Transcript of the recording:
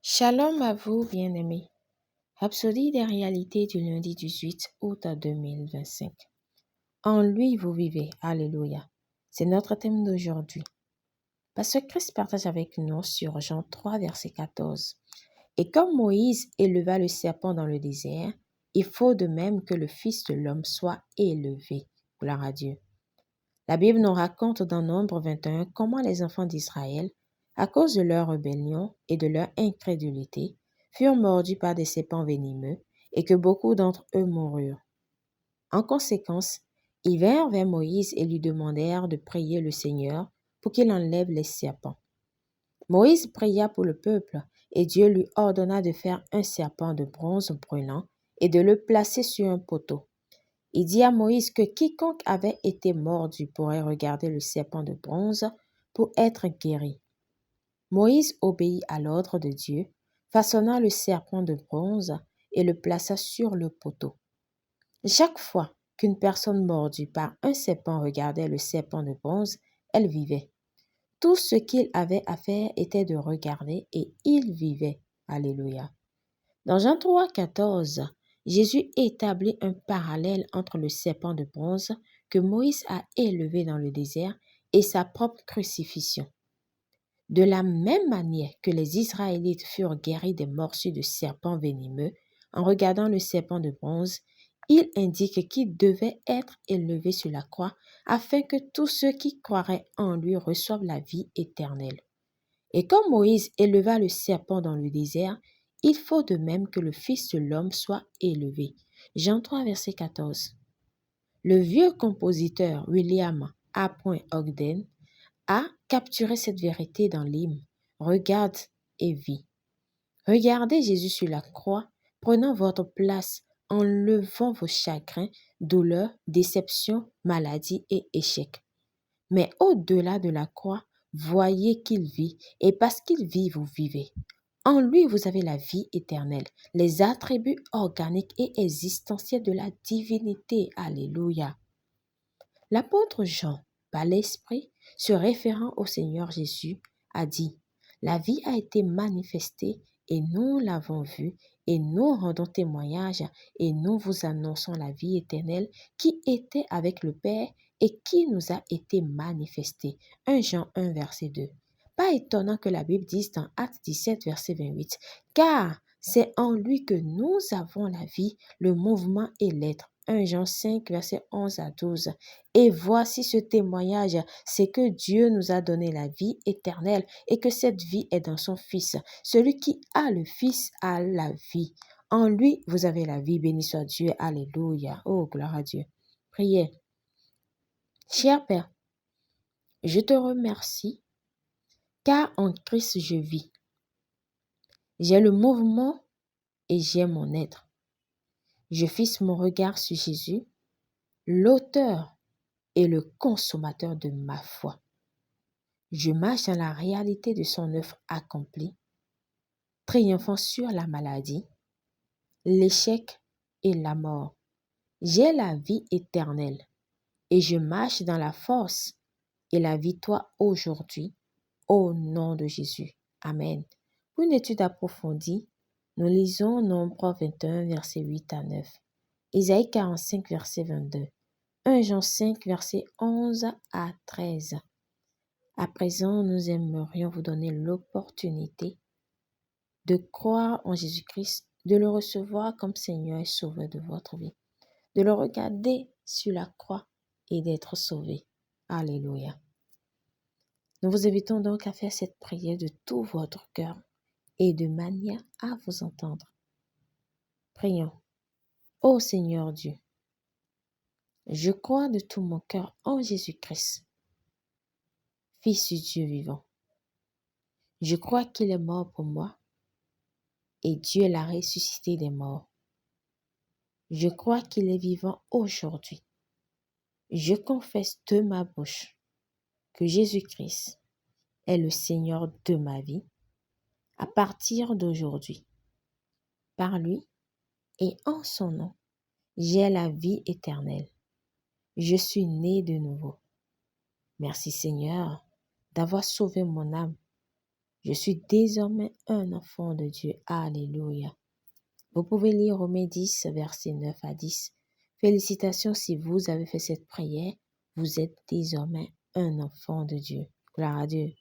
Shalom à vous, bien-aimés. Rhapsodie des réalités du lundi 18 août 2025. En lui, vous vivez. Alléluia. C'est notre thème d'aujourd'hui. Pasteur Christ partage avec nous sur Jean 3, verset 14. Et comme Moïse éleva le serpent dans le désert, il faut de même que le Fils de l'homme soit élevé. Gloire à Dieu. La Bible nous raconte dans Nombre 21 comment les enfants d'Israël, à cause de leur rébellion et de leur incrédulité, furent mordus par des serpents venimeux et que beaucoup d'entre eux moururent. En conséquence, ils vinrent vers Moïse et lui demandèrent de prier le Seigneur pour qu'il enlève les serpents. Moïse pria pour le peuple et Dieu lui ordonna de faire un serpent de bronze brûlant et de le placer sur un poteau. Il dit à Moïse que quiconque avait été mordu pourrait regarder le serpent de bronze pour être guéri. Moïse obéit à l'ordre de Dieu, façonna le serpent de bronze et le plaça sur le poteau. Chaque fois qu'une personne mordue par un serpent regardait le serpent de bronze, elle vivait. Tout ce qu'il avait à faire était de regarder et il vivait. Alléluia. Dans Jean 3, 14, Jésus établit un parallèle entre le serpent de bronze que Moïse a élevé dans le désert et sa propre crucifixion. De la même manière que les Israélites furent guéris des morsures de serpents venimeux en regardant le serpent de bronze, il indique qu'il devait être élevé sur la croix afin que tous ceux qui croiraient en lui reçoivent la vie éternelle. Et comme Moïse éleva le serpent dans le désert, il faut de même que le Fils de l'homme soit élevé. Jean 3, verset 14. Le vieux compositeur William A. Ogden a capturé cette vérité dans l'hymne « Regarde et vis ». Regardez Jésus sur la croix, prenant votre place, enlevant vos chagrins, douleurs, déceptions, maladies et échecs. Mais au-delà de la croix, voyez qu'il vit, et parce qu'il vit, vous vivez. En lui, vous avez la vie éternelle, les attributs organiques et existentiels de la divinité. Alléluia. L'apôtre Jean, par l'Esprit, se référant au Seigneur Jésus, a dit « La vie a été manifestée et nous l'avons vue et nous rendons témoignage et nous vous annonçons la vie éternelle qui était avec le Père et qui nous a été manifestée. » 1 Jean 1, verset 2. Pas étonnant que la Bible dise dans Actes 17, verset 28, « Car c'est en lui que nous avons la vie, le mouvement et l'être. » 1 Jean 5, verset 11 à 12. Et voici ce témoignage, c'est que Dieu nous a donné la vie éternelle et que cette vie est dans son Fils. Celui qui a le Fils a la vie. En lui, vous avez la vie. Béni soit Dieu. Alléluia. Oh, gloire à Dieu. Priez. Cher Père, je te remercie car en Christ je vis. J'ai le mouvement et j'ai mon être. Je fixe mon regard sur Jésus, l'auteur et le consommateur de ma foi. Je marche dans la réalité de son œuvre accomplie, triomphant sur la maladie, l'échec et la mort. J'ai la vie éternelle et je marche dans la force et la victoire aujourd'hui au nom de Jésus. Amen. Pour une étude approfondie, nous lisons Nombre 21, versets 8 à 9, Isaïe 45, verset 22, 1 Jean 5, verset 11 à 13. À présent, nous aimerions vous donner l'opportunité de croire en Jésus-Christ, de le recevoir comme Seigneur et Sauveur de votre vie, de le regarder sur la croix et d'être sauvé. Alléluia. Nous vous invitons donc à faire cette prière de tout votre cœur et de manière à vous entendre. Prions. Ô Seigneur Dieu, je crois de tout mon cœur en Jésus-Christ, Fils du Dieu vivant. Je crois qu'il est mort pour moi et Dieu l'a ressuscité des morts. Je crois qu'il est vivant aujourd'hui. Je confesse de ma bouche que Jésus-Christ est le Seigneur de ma vie à partir d'aujourd'hui. Par lui et en son nom, j'ai la vie éternelle. Je suis né de nouveau. Merci Seigneur d'avoir sauvé mon âme. Je suis désormais un enfant de Dieu. Alléluia. Vous pouvez lire Romains 10, versets 9 à 10. Félicitations si vous avez fait cette prière. Vous êtes désormais un enfant de Dieu. Gloire à Dieu.